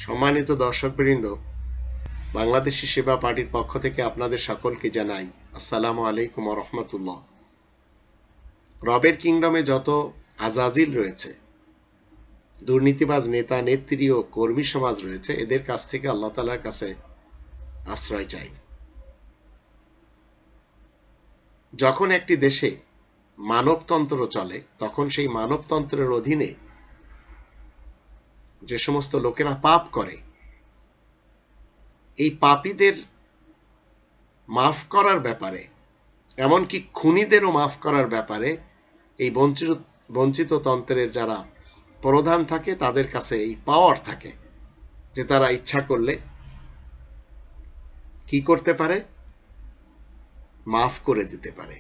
সম্মানিত দর্শকবৃন্দ, বাংলাদেশি সেবা পার্টির পক্ষ থেকে আপনাদের সকলকে জানাই আসসালামু আলাইকুম ওয়া রাহমাতুল্লাহ। রবের কিংডমে যত আজাজিল রয়েছে, দুর্নীতিবাজ নেতা নেত্রী ও কর্মী সমাজ রয়েছে, এদের কাছ থেকে আল্লাহ তাআলার কাছে আশ্রয় চাই। যখন একটি দেশে মানবতন্ত্র চলে, তখন সেই মানবতন্ত্রের অধীনে যে সমস্ত লোকেরা পাপ করে, এই পাপীদের মাফ করার ব্যাপারে, এমনকি খুনিদেরও মাফ করার ব্যাপারে এই বঞ্চিত তন্ত্রের যারা প্রধান থাকে তাদের কাছে এই পাওয়ার থাকে যে তারা ইচ্ছা করলে কি করতে পারে, মাফ করে দিতে পারে।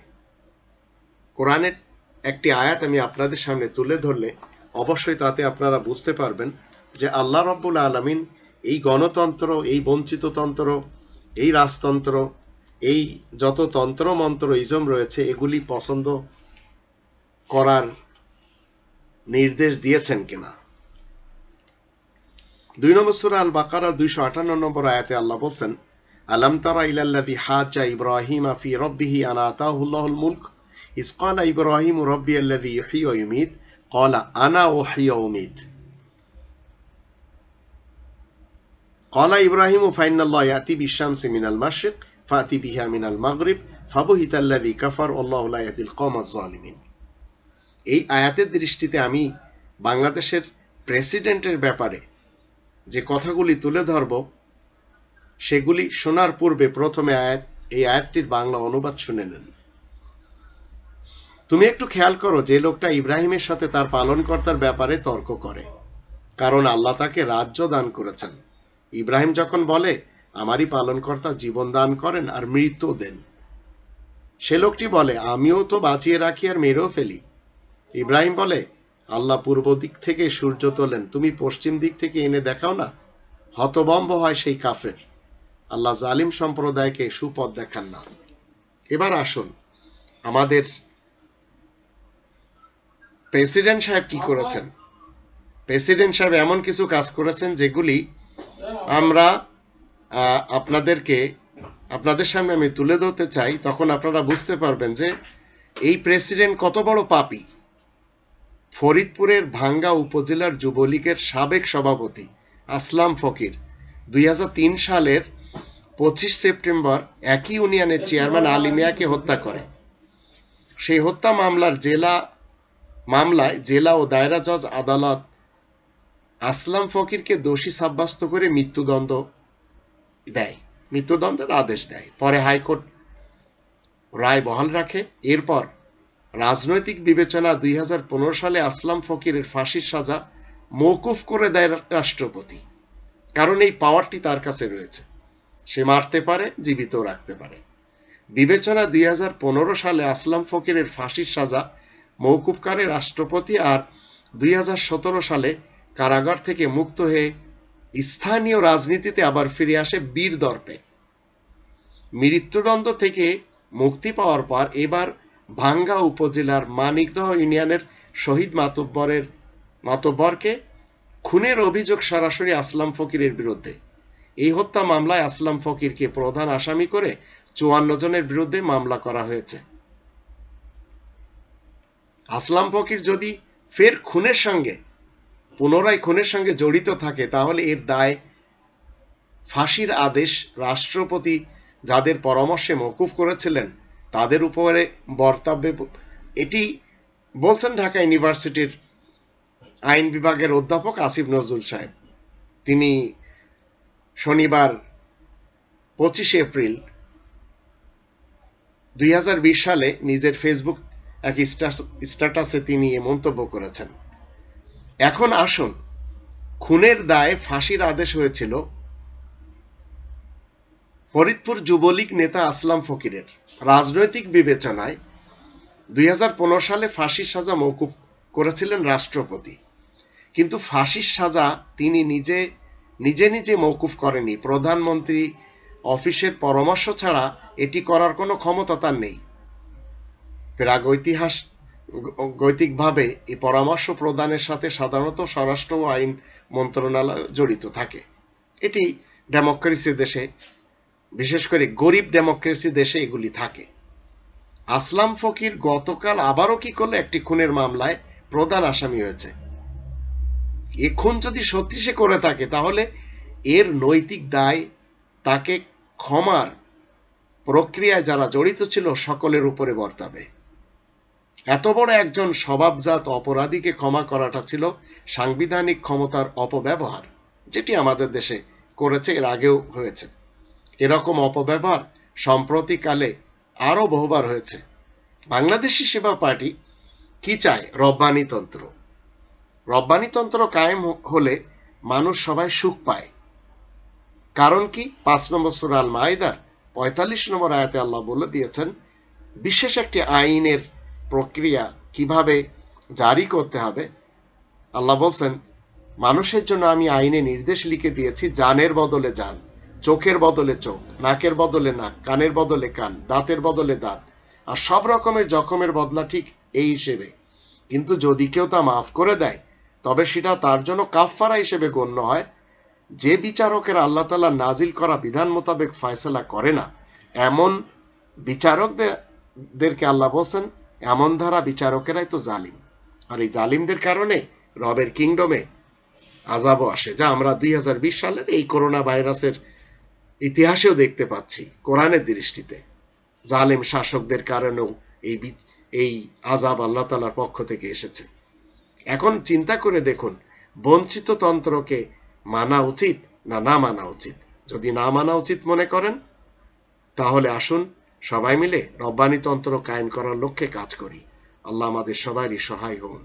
কোরআনের একটি আয়াত আমি আপনাদের সামনে তুলে ধরলে অবশ্যই তাতে আপনারা বুঝতে পারবেন যে আল্লাহ রাব্বুল আলামিন এই গণতন্ত্র, এই বঞ্চিত তন্ত্র, এই রাজতন্ত্র, এই যত তন্ত্র মন্ত্র ইজম রয়েছে, এগুলি পছন্দ করার নির্দেশ দিয়েছেন কিনা। 2 নম্বর সূরা আল বাকারা 258 নম্বর আয়াতে আল্লাহ বলেন, আলাম তারা ইলাল্লাযী হাজ্জা ইব্রাহিমা ফি রাব্বিহি আন আতাহুল্লাহুল মুলক ইয ক্বালা ইব্রাহিমু রাব্বিয়াল্লাযী ইহয়ী ওয়া ইউমীত ক্বালা আনা উহয়ী ওয়া উমীত ক্বালা ইব্রাহিমু ফাইন্নাল্লাহা ইয়াতি বিশ-শামসি মিনাল মাশরিক ফাতি বিহা মিনাল মাগরিব ফাবুহিতাল্লাযী কাফার ওয়াল্লাহু লা ইয়াহদিল কওমাজ যালিমিন। এই আয়াতের দৃষ্টিতে আমি বাংলাদেশের প্রেসিডেন্টের ব্যাপারে যে কথাগুলি তুলে ধরব, সেগুলি শোনার পূর্বে প্রথমে এই আয়াতটির বাংলা অনুবাদ শুনে নেন। তুমি একটু খেয়াল করো, যে লোকটা ইব্রাহিমের সাথে তার পালনকর্তার ব্যাপারে তর্ক করে, কারণ আল্লাহ তাকে রাজ্য দান করেছেন। ইব্রাহিম যখন বলে আমারই পালনকর্তা জীবন দান করেন আর মৃত্যু দেন, সে লোকটি বলে আমিও তো বাঁচিয়ে রাখি আর মেরেও ফেলি। ইব্রাহিম বলে আল্লাহ পূর্ব দিক থেকে সূর্য তোলেন, তুমি পশ্চিম দিক থেকে এনে দেখাও না। হতভম্ব হয় সেই কাফের। আল্লাহ জালিম সম্প্রদায়কে সুপথ দেখান না। এবার আসুন, আমাদের প্রেসিডেন্ট সাহেব কি করেছেন। প্রেসিডেন্ট সাহেব এমন কিছু কাজ করেছেন যেগুলি আমরা আপনাদের সামনে আমি তুলে ধরতে চাই, তখন আপনারা বুঝতে পারবেন যে এই প্রেসিডেন্ট কত বড় পাপী। ফরিদপুরের ভাঙ্গা উপজেলার যুবলীগের সাবেক সভাপতি আসলাম ফকির 2003 সালের 25 সেপ্টেম্বর একই ইউনিয়নের চেয়ারম্যান আলী মিয়াকে হত্যা করে। সেই হত্যা মামলায় জেলা ও দায়রা জজ আদালত আসলাম ফকিরকে দোষী সাব্যস্ত করে মৃত্যুদণ্ডের আদেশ দেয়। পরে হাইকোর্ট রায় বহাল রাখে। এরপর রাজনৈতিক বিবেচনা 2015 সালে আসলাম ফকিরের ফাঁসির সাজা মওকুফ করে দেয় রাষ্ট্রপতি, কারণ এই পাওয়ারটি তার কাছে রয়েছে। সে মারতে পারে, জীবিত রাখতে পারে। বিবেচনা 2015 সালে আসলাম ফকিরের ফাঁসির সাজা মওকুফ করে রাষ্ট্রপতি, আর 2017 সালে কারাগার থেকে মুক্ত হয়ে স্থানীয় রাজনীতিতে আবার ফিরে আসে বীর দর্পে। মৃত্যুদণ্ড থেকে মুক্তি পাওয়ার পর এবার ভাঙ্গা উপজেলার মানিকদহ ইউনিয়নের শহীদ মাতব্বরকে খুনের অভিযোগ সরাসরি আসলাম ফকিরের বিরুদ্ধে। এই হত্যা মামলায় আসলাম ফকিরকে প্রধান আসামি করে 54 জনের বিরুদ্ধে মামলা করা হয়েছে। আসলাম ফকির যদি ফের পুনরায় খুনের সঙ্গে জড়িত থাকে, তাহলে এর দায় ফাঁসির আদেশ রাষ্ট্রপতি যাদের পরামর্শে মওকুফ করেছিলেন তাদের উপরে বর্তাবে। এটি বলছেন ঢাকা ইউনিভার্সিটির আইন বিভাগের অধ্যাপক আসিফ নজরুল সাহেব। তিনি শনিবার 25 এপ্রিল 2020 সালে নিজের ফেসবুক এক স্ট্যাটাসে তিনি এ মন্তব্য করেছেন। এখন আসুন, খুনের দায়ে ফাঁসির আদেশ হয়েছিল ফরিদপুর যুবলীগ নেতা আসলাম ফকিরের। রাজনৈতিক বিবেচনায় 2015 সালে ফাঁসির সাজা মওকুফ করেছিলেন রাষ্ট্রপতি, কিন্তু ফাঁসির সাজা তিনি নিজে মওকুফ করেনি। প্রধানমন্ত্রী অফিসের পরামর্শ ছাড়া এটি করার কোনো ক্ষমতা তার নেই। প্রাগৈতিকভাবে এই পরামর্শ প্রদানের সাথে সাধারণত স্বরাষ্ট্র ও আইন মন্ত্রণালয় জড়িত থাকে। এটি ডেমোক্রেসি দেশে, বিশেষ করে গরিব ডেমোক্রেসি দেশে এগুলি থাকে। আসলাম ফকির গতকাল আবারও কি করলো, একটি খুনের মামলায় প্রধান আসামি হয়েছে। এ খুন যদি সত্যি সে করে থাকে তাহলে এর নৈতিক দায় তাকে ক্ষমার প্রক্রিয়ায় যারা জড়িত ছিল সকলের উপরে বর্তাবে। এত বড় একজন স্বভাবজাত অপরাধীকে ক্ষমা করাটা ছিল সাংবিধানিক ক্ষমতার অপব্যবহার, যেটি আমাদের দেশে করেছে, এর আগেও হয়েছে। এরকম অপব্যবহার সম্প্রতিকালে আরো বহুবার হয়েছে। বাংলাদেশি সেবা পার্টি কি চায়? রব্বানিতন্ত্র। রব্বানিতন্ত্র কায়েম হলে মানুষ সবাই সুখ পায়। কারণ কি? 5 নম্বর সূরা আল মাইদার 45 নম্বর আয়াতে আল্লাহ বলে দিয়েছেন বিশেষ একটি আইনের প্রক্রিয়া কিভাবে জারি করতে হবে। আল্লাহ বলছেন, মানুষের জন্য আমি আইনে নির্দেশ লিখে দিয়েছি, জানের বদলে জান, চোখের বদলে চোখ, নাকের বদলে নাক, কানের বদলে কান, দাঁতের বদলে দাঁত, আর সব রকমের জখমের বদলা ঠিক এই হিসেবে। কিন্তু যদি কেউ তা মাফ করে দেয় তবে সেটা তার জন্য কাফফারা হিসেবে গণ্য হয়। যে বিচারকের আল্লাহ তাআলা নাজিল করা বিধান মোতাবেক ফয়সালা করে না, এমন বিচারকদেরকে আল্লাহ বলছেন এমন ধারা বিচারকেরাই তো জালিম। আর এই জালিমদের কারণে রবের কিংডমে আযাবও আসে, যা আমরা 2020 সালের এই করোনা ভাইরাসের ইতিহাসেও দেখতে পাচ্ছি। কোরআনের দৃষ্টিতে জালিম শাসকদের কারণেও এই আযাব আল্লাহ তাআলার পক্ষ থেকে এসেছে। এখন চিন্তা করে দেখুন, বঞ্চিত তন্ত্রকে মানা উচিত না না মানা উচিত? যদি না মানা উচিত মনে করেন তাহলে আসুন সবাই মিলে রব্বানিতন্ত্র কায়েম করার লক্ষ্যে কাজ করি। আল্লাহ আমাদের সবারই সহায় হন।